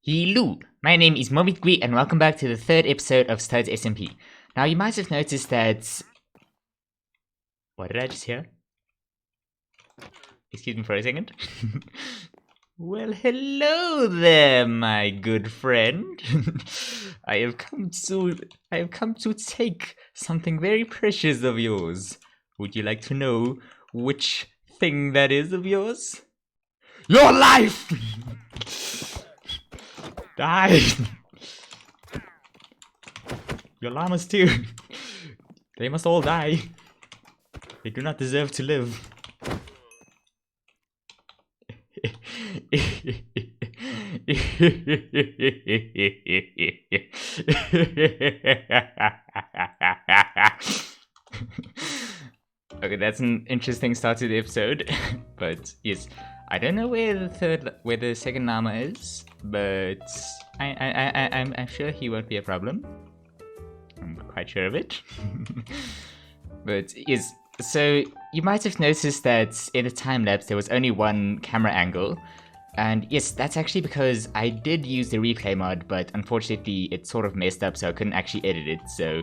Hello, my name is MammothGuy and welcome back to the third episode of Stud SMP. Now you might have noticed that... What did I just hear? Excuse me for a second. Well, hello there, my good friend. I have come to take something very precious of yours. Would you like to know which thing that is of yours? Your life! Die! Your llamas too. They must all die. They do not deserve to live. Okay, that's an interesting start to the episode. But yes, I don't know where the second llama is, but I'm sure he won't be a problem. I'm quite sure of it. But yes, so you might have noticed that in the time lapse there was only one camera angle, and yes, that's actually because I did use the replay mod, but unfortunately it sort of messed up, so I couldn't actually edit it. So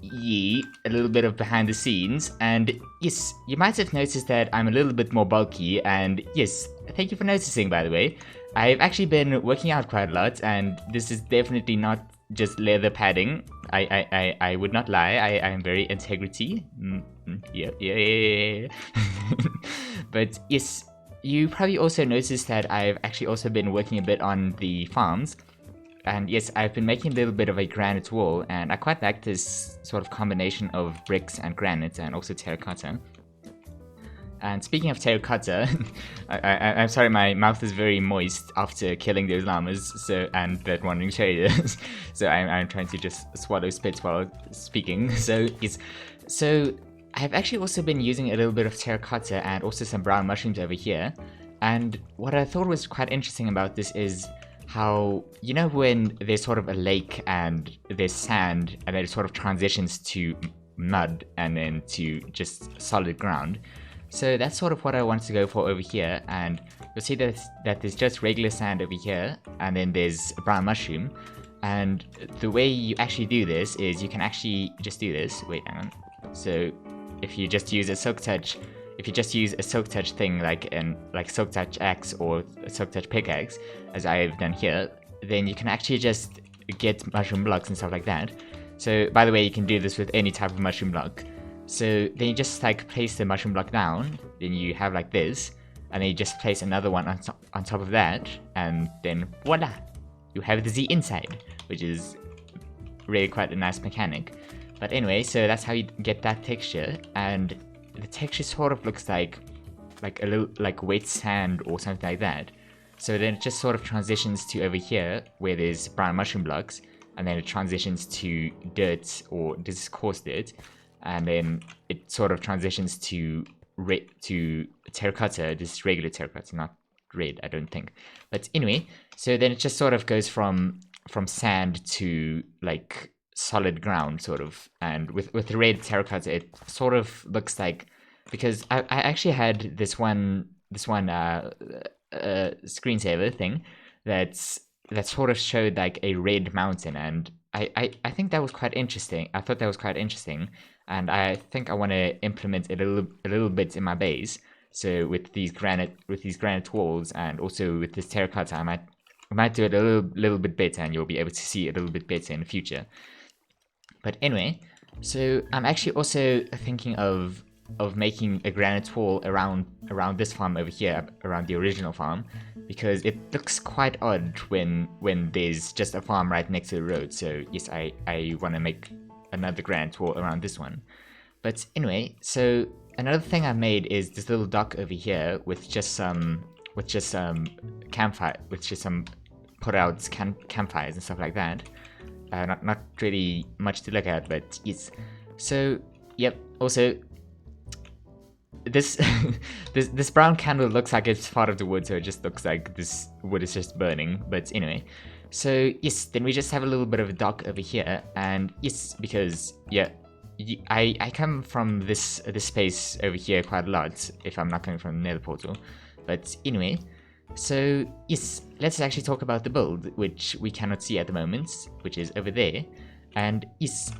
yeah, a little bit of behind the scenes, and yes, you might have noticed that I'm a little bit more bulky, and yes, thank you for noticing, by the way. I've actually been working out quite a lot, and this is definitely not just leather padding. I would not lie. I am very integrity. Yeah. But yes, you probably also noticed that I've actually also been working a bit on the farms. And yes, I've been making a little bit of a granite wall, and I quite like this sort of combination of bricks and granite and also terracotta. And speaking of terracotta, I'm sorry, my mouth is very moist after killing those llamas, and that wandering trader. So I'm trying to just swallow spit while speaking. So I've actually also been using a little bit of terracotta and also some brown mushrooms over here. And what I thought was quite interesting about this is how, you know, when there's sort of a lake and there's sand and then it sort of transitions to mud and then to just solid ground. So that's sort of what I wanted to go for over here, and you'll see that there's just regular sand over here, and then there's a brown mushroom. And the way you actually do this is you can actually just do this. Wait, hang on. So if you just use a soak touch, thing like soak touch axe or a soak touch pickaxe, as I've done here, then you can actually just get mushroom blocks and stuff like that. So by the way, you can do this with any type of mushroom block. So then you just like place the mushroom block down, then you have like this, and then you just place another one on top of that, and then voila, you have the Z inside, which is really quite a nice mechanic. But anyway, so that's how you get that texture, and the texture sort of looks like a little like wet sand or something like that. So then it just sort of transitions to over here where there's brown mushroom blocks, and then it transitions to dirt, or this is coarse dirt. And then it sort of transitions to terracotta. This is regular terracotta, not red, I don't think. But anyway, so then it just sort of goes from sand to like solid ground, sort of. And with the red terracotta, it sort of looks like, because I actually had this one screensaver thing that sort of showed like a red mountain, and I think that was quite interesting. I thought that was quite interesting. And I think I want to implement it a little bit in my base. So with these granite walls and also with this terracotta, I might do it a little bit better, and you'll be able to see it a little bit better in the future. But anyway, so I'm actually also thinking of making a granite wall around this farm over here, around the original farm, because it looks quite odd when there's just a farm right next to the road. So yes, I want to make another granite wall around this one. But anyway, so another thing I made is this little dock over here with just some campfire, with just some put out campfires and stuff like that. Not really much to look at, but yes. So yep. Also, this this brown candle looks like it's part of the wood, so it just looks like this wood is just burning. But anyway. So yes, then we just have a little bit of a dock over here, and yes, because yeah, I come from this space over here quite a lot if I'm not coming from the nether portal. But anyway, So yes, let's actually talk about the build, which we cannot see at the moment, which is over there. And yes,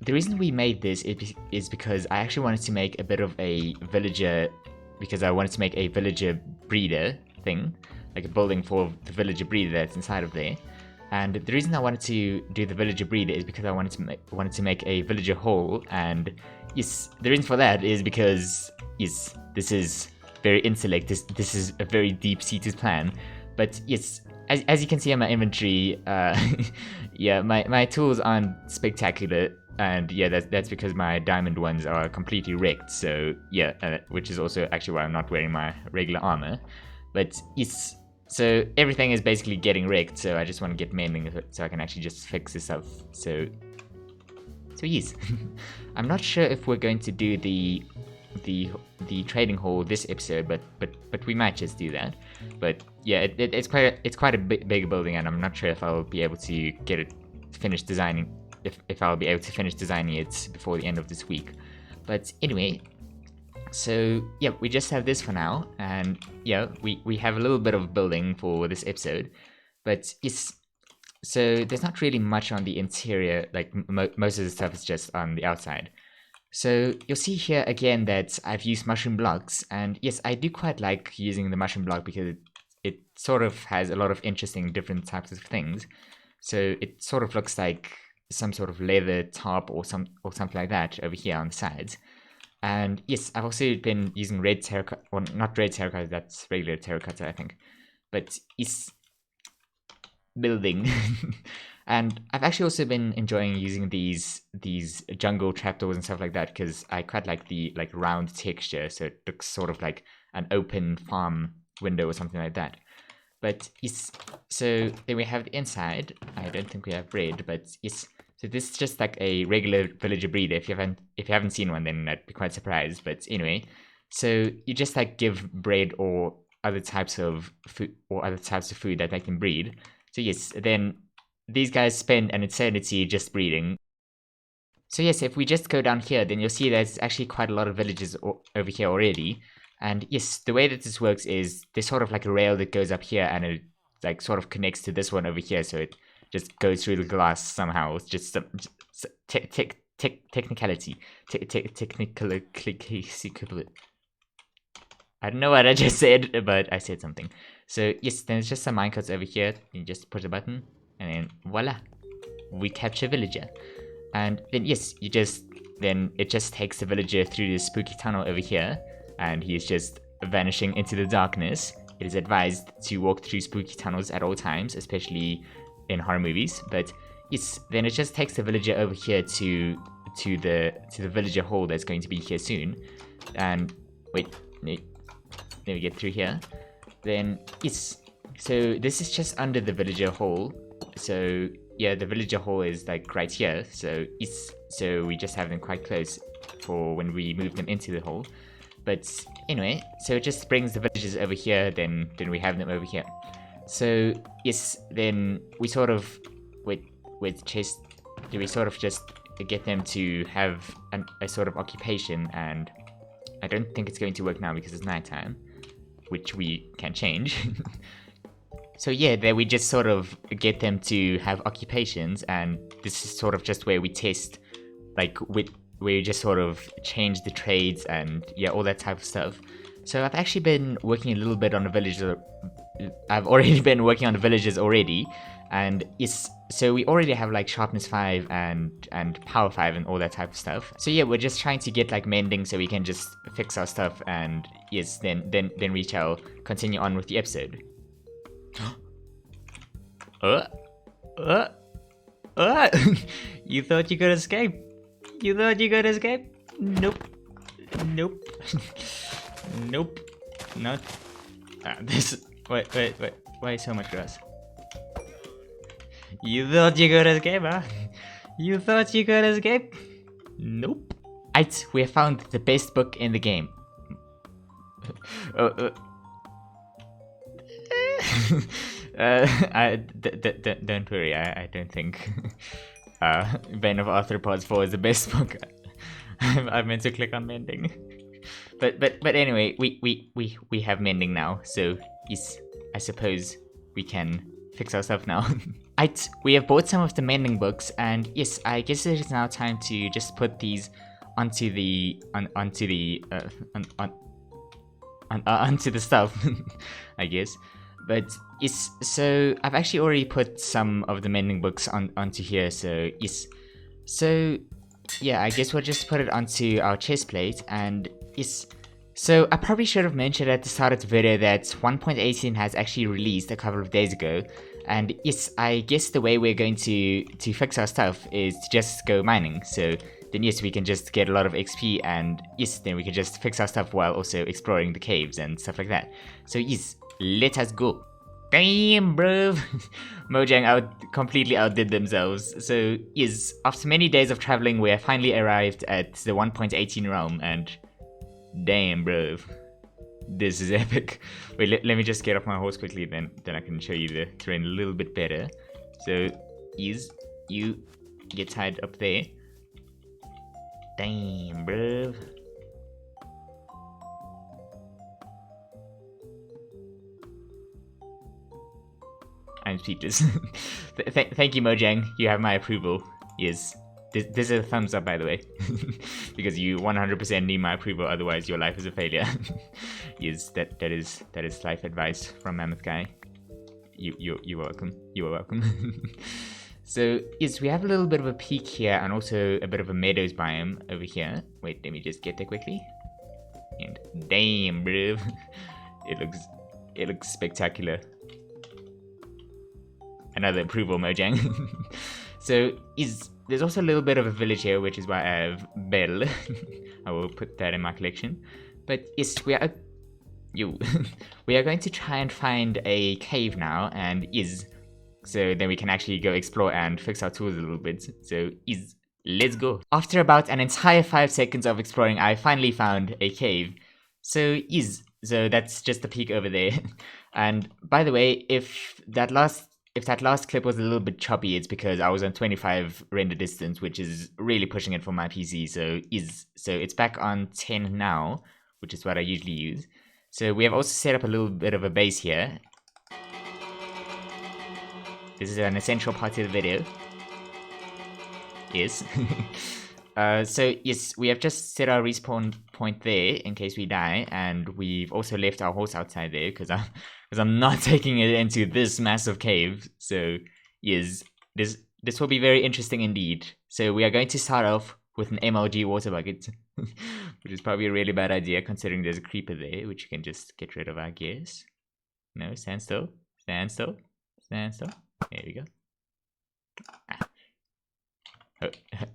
the reason we made this is because I actually wanted to make a bit of a villager, because I wanted to make a villager breeder thing, like a building for the villager breeder that's inside of there. And the reason I wanted to do the villager breeder is because I wanted to make a villager hall. And yes, the reason for that is because yes, this is very intellect. This is a very deep-seated plan. But yes, as you can see in my inventory, yeah, my tools aren't spectacular, and yeah, that's because my diamond ones are completely wrecked. So yeah, which is also actually why I'm not wearing my regular armor. But yes, so everything is basically getting wrecked. So I just want to get mending so I can actually just fix this up. So yes, I'm not sure if we're going to do the trading hall this episode, but we might just do that. But yeah, it's quite a big building, and I'm not sure if I'll be able to get it finished designing, if I'll be able to finish designing it before the end of this week. But anyway, so yeah, we just have this for now, and yeah, we have a little bit of building for this episode, but it's so there's not really much on the interior. Like most of the stuff is just on the outside. So you'll see here again that I've used mushroom blocks, and yes, I do quite like using the mushroom block because it sort of has a lot of interesting different types of things. So it sort of looks like some sort of leather top or something like that over here on the sides. And yes, I've also been using red terracotta, or not red terracotta, that's regular terracotta I think, but it's building. And I've actually also been enjoying using these jungle trapdoors and stuff like that because I quite like the round texture, so it looks sort of like an open farm window or something like that. But yes, so then we have the inside. I don't think we have bread, but yes, so this is just like a regular villager breeder. If you haven't seen one, then I'd be quite surprised. But anyway, so you just like give bread or other types of food that they can breed. So yes, then these guys spend an eternity just breeding. So yes, if we just go down here, then you'll see there's actually quite a lot of villages over here already. And yes, the way that this works is there's sort of like a rail that goes up here, and it like sort of connects to this one over here, so it just goes through the glass somehow. It's just some technicality. I don't know what I just said, but I said something. So yes, then it's just some minecarts over here. You just push a button, and then voila, we capture villager. And then yes, it just takes the villager through this spooky tunnel over here, and he is just vanishing into the darkness. It is advised to walk through spooky tunnels at all times, especially in horror movies. But yes, then it just takes the villager over here to the villager hall that's going to be here soon. And wait, let me get through here. Then yes, so this is just under the villager hall. So yeah, the villager hall is like right here. So we just have them quite close for when we move them into the hole. But anyway, so it just brings the villagers over here, then we have them over here. So yes, then we sort of with chest, do we sort of just get them to have a sort of occupation, and I don't think it's going to work now because it's nighttime, which we can change. So yeah, there we just sort of get them to have occupations, and this is sort of just where we test, like where you just sort of change the trades and yeah, all that type of stuff. So I've actually been working a little bit on the villagers. I've already been working on the villagers already, and yes, so we already have like sharpness 5 and power 5 and all that type of stuff. So yeah, we're just trying to get like mending so we can just fix our stuff, and yes, then we shall continue on with the episode. You thought you could escape? You thought you could escape? Nope. Nope. Nope. Not. This. Wait. Why so much grass? You thought you could escape, huh? You thought you could escape? Nope. We have found the best book in the game. Don't worry, I don't think Bane of Arthropods 4 is the best book. I meant to click on mending. But anyway, we have mending now, so yes. I suppose we can fix our stuff now. We have bought some of the mending books, and yes, I guess it is now time to just put these onto the onto the stuff, I guess. But yes, so I've actually already put some of the mending books onto here. So yes, so yeah, I guess we'll just put it onto our chest plate, and yes. So I probably should have mentioned at the start of the video that 1.18 has actually released a couple of days ago, and yes, I guess the way we're going to fix our stuff is to just go mining. So then yes, we can just get a lot of XP, and yes, then we can just fix our stuff while also exploring the caves and stuff like that. So yes, let us go. Damn, bro. Mojang completely outdid themselves. So yes, after many days of traveling, we have finally arrived at the 1.18 realm, and damn, bro, this is epic. Wait, let me just get off my horse quickly, then I can show you the terrain a little bit better. So yes, you get tied up there. Damn, bro. I'm speechless. Thank you, Mojang. You have my approval. Yes. This is a thumbs up, by the way. Because you 100% need my approval, otherwise your life is a failure. Yes, that is life advice from MammothGuy. You're welcome. You are welcome. So yes, we have a little bit of a peak here, and also a bit of a meadows biome over here. Wait, let me just get there quickly. And damn, bro, it looks spectacular. Another approval, Mojang. So there's also a little bit of a village here, which is why I have Bell. I will put that in my collection. But yes, we are going to try and find a cave now, and so then we can actually go explore and fix our tools a little bit. So let's go. After about an entire 5 seconds of exploring, I finally found a cave. So so that's just the peak over there. And by the way, if that last clip was a little bit choppy, it's because I was on 25 render distance, which is really pushing it for my PC. So it's back on 10 now, which is what I usually use. So we have also set up a little bit of a base here. This is an essential part of the video. Yes. So yes, we have just set our respawn point there in case we die, and we've also left our horse outside there because I'm not taking it into this massive cave. So yes, this will be very interesting indeed. So we are going to start off with an MLG water bucket, which is probably a really bad idea considering there's a creeper there, which you can just get rid of, I guess. No, stand still, stand still, stand still. There we go.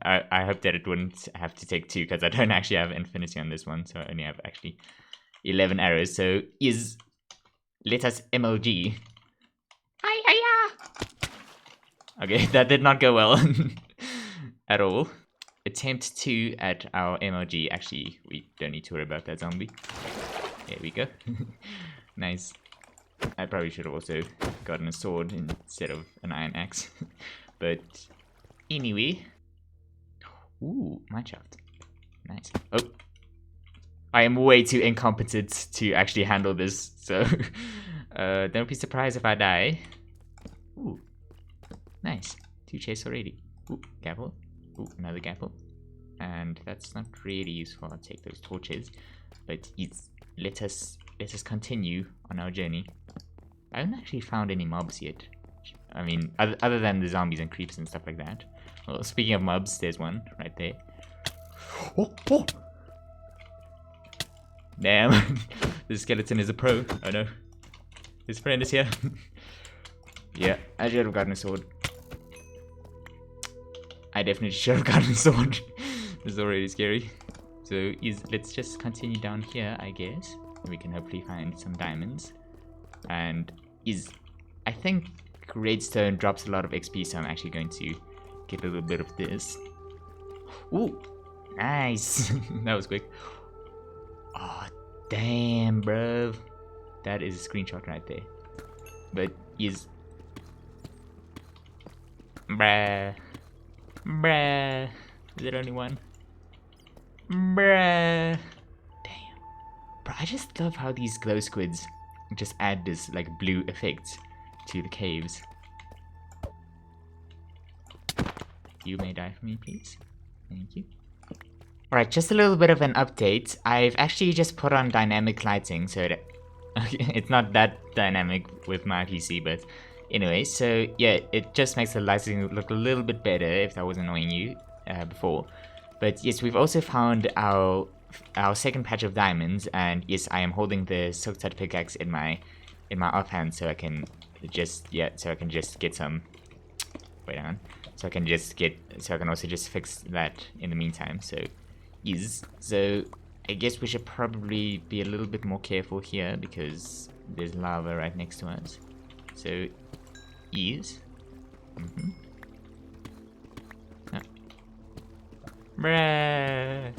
I hope that it wouldn't have to take 2, because I don't actually have infinity on this one, so I only have actually 11 arrows. So let us MLG. Okay, that did not go well at all. Attempt 2 at our MLG. Actually, we don't need to worry about that zombie. There we go. Nice. I probably should have also gotten a sword instead of an iron axe. But anyway. Ooh, mineshaft. Nice. Oh. I am way too incompetent to actually handle this, so don't be surprised if I die. Ooh. Nice. 2 chests already. Ooh, gapple. Ooh, another gapple. And that's not really useful. I'll take those torches. But let us continue on our journey. I haven't actually found any mobs yet. I mean, other than the zombies and creeps and stuff like that. Well, speaking of mobs, there's one right there. Oh! Damn, the skeleton is a pro. Oh no, his friend is here. Yeah, I should have gotten a sword. I definitely should have gotten a sword. This is already scary. So let's just continue down here, I guess. We can hopefully find some diamonds. And I think redstone drops a lot of XP, so I'm actually going to get a little bit of this. Ooh, nice. That was quick. Oh, damn, bro. That is a screenshot right there. But bruh. Is it only one? Bruh. Damn. Bro, I just love how these glow squids just add this like blue effect to the caves. You may die for me, please. Thank you. Alright, just a little bit of an update. I've actually just put on dynamic lighting, so that it's not that dynamic with my PC, but anyway, so yeah, it just makes the lighting look a little bit better if that was annoying you before. But yes, we've also found our second patch of diamonds, and yes, I am holding the silk-touch pickaxe in my offhand, so I can just get some. Wait on. So I can also just fix that in the meantime. So I guess we should probably be a little bit more careful here because there's lava right next to us. So Bruh.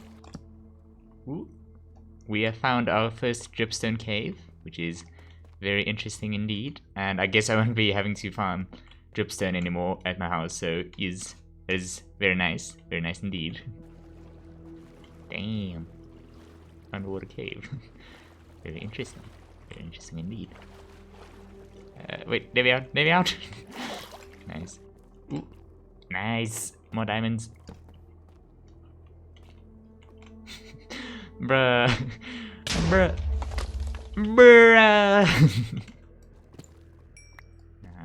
Ooh. We have found our first dripstone cave, which is very interesting indeed. And I guess I won't be having to farm dripstone anymore at my house, so is very nice indeed. Damn, underwater cave. Very interesting indeed. Wait, there we are. Nice. Ooh, nice, more diamonds. Bruh.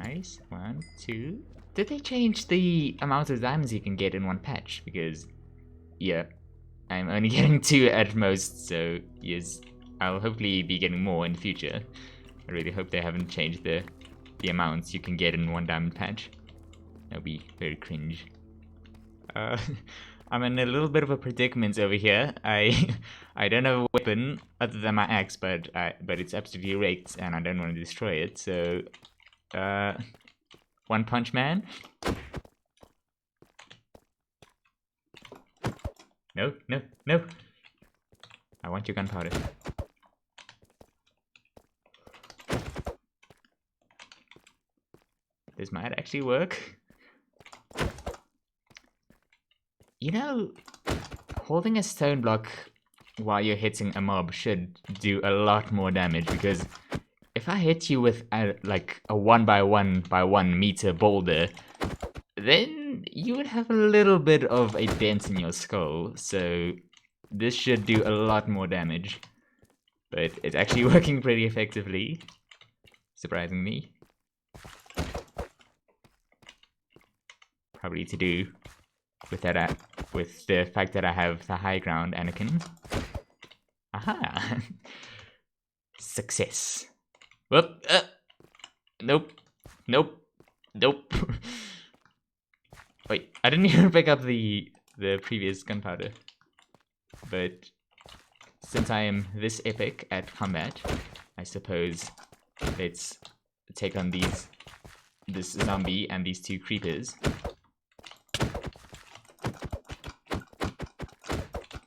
Nice. 1, 2. Did they change the amount of diamonds you can get in one patch? Because, yeah, I'm only getting 2 at most, so yes, I'll hopefully be getting more in the future. I really hope they haven't changed the amounts you can get in one diamond patch. That'll be very cringe. I'm in a little bit of a predicament over here. I don't have a weapon other than my axe, but it's absolutely Rekt, and I don't want to destroy it, so One Punch Man. No. I want your gunpowder. This might actually work. You know, holding a stone block while you're hitting a mob should do a lot more damage, because if I hit you with a 1 by 1 by 1 meter boulder, then you would have a little bit of a dent in your skull, so this should do a lot more damage. But it's actually working pretty effectively, surprisingly. Probably to do with the fact that I have the high ground, Anakin. Aha! Success. Whoop! Nope. Wait, I didn't even pick up the previous gunpowder. But since I am this epic at combat, I suppose let's take on this zombie and these 2 creepers.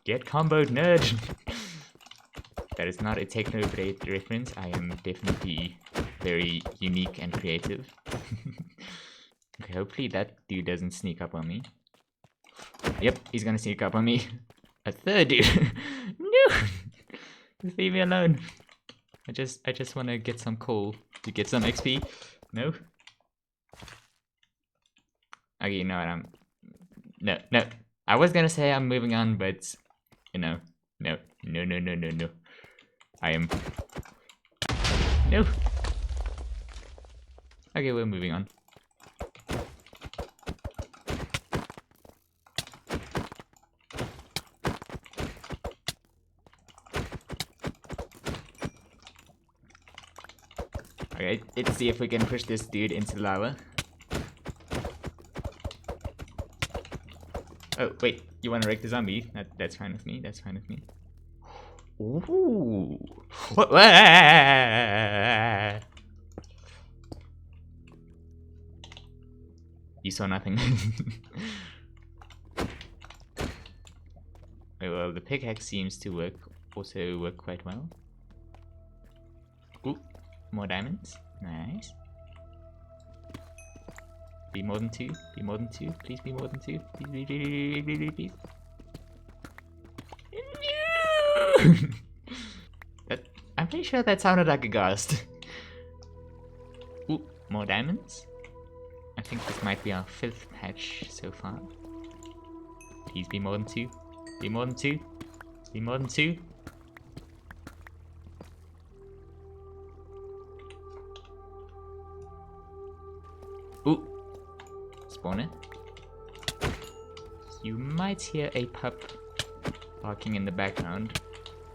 Get comboed, nerd! That is not a Technoblade reference. I am definitely very unique and creative. Okay, hopefully that dude doesn't sneak up on me. Yep, he's gonna sneak up on me. A third dude! No! Just leave me alone. I just wanna get some coal to get some XP. No? Okay, you know what, No. I was gonna say I'm moving on, but you know, no. I am. No. Okay, we're moving on. Alright, let's see if we can push this dude into the lava. Oh, wait, you want to wreck the zombie? That's fine with me, Ooh. You saw nothing. Well, the pickaxe seems to also work quite well. Ooh, more diamonds. Nice. Be more than 2. Please be more than 2. Please. I'm pretty sure that sounded like a ghost. more diamonds. I think this might be our 5th patch so far. Please be more than 2. Be more than 2. Be more than 2. Ooh. Spawner. You might hear a pup barking in the background,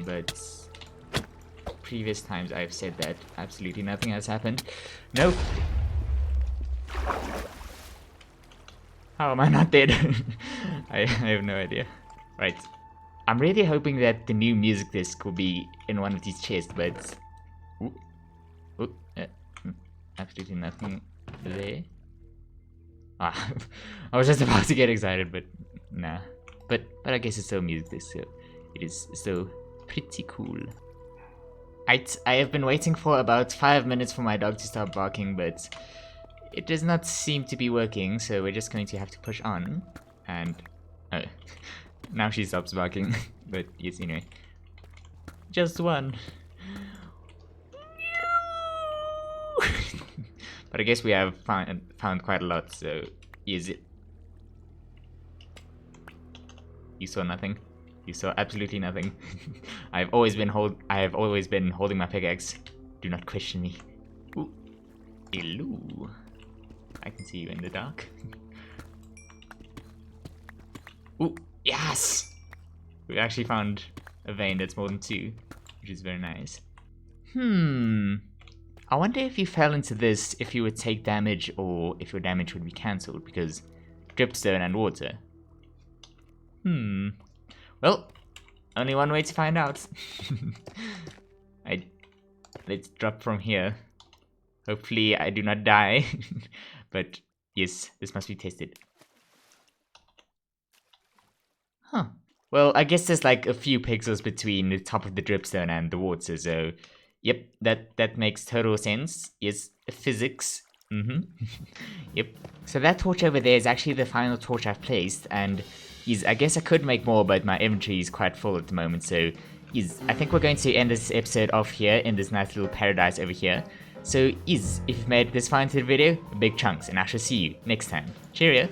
but previous times I've said that absolutely nothing has happened. No! How am I not dead? I have no idea. Right. I'm really hoping that the new music disc will be in one of these chests, but... Ooh. Ooh. Absolutely nothing there. Ah, I was just about to get excited, but nah. But I guess it's still music disc, so it is still pretty cool. I have been waiting for about 5 minutes for my dog to stop barking, but it does not seem to be working, so we're just going to have to push on. And now she stops barking, but yes, anyway. Just one. But I guess we have found quite a lot, so is it? You saw nothing. You saw absolutely nothing. I have always been holding my pickaxe. Do not question me. Ooh. Hello. I can see you in the dark. Ooh, yes! We actually found a vein that's more than 2, which is very nice. I wonder if you fell into this, if you would take damage or if your damage would be cancelled, because dripstone and water. Well, only one way to find out. Let's drop from here. Hopefully I do not die. But yes, this must be tested. Huh. Well, I guess there's like a few pixels between the top of the dripstone and the water, so yep, that makes total sense. Yes, physics. Yep. So that torch over there is actually the final torch I've placed, and I guess I could make more, but my inventory is quite full at the moment, so I think we're going to end this episode off here in this nice little paradise over here. So if you've made this far into the video, big chunks, and I shall see you next time. Cheerio!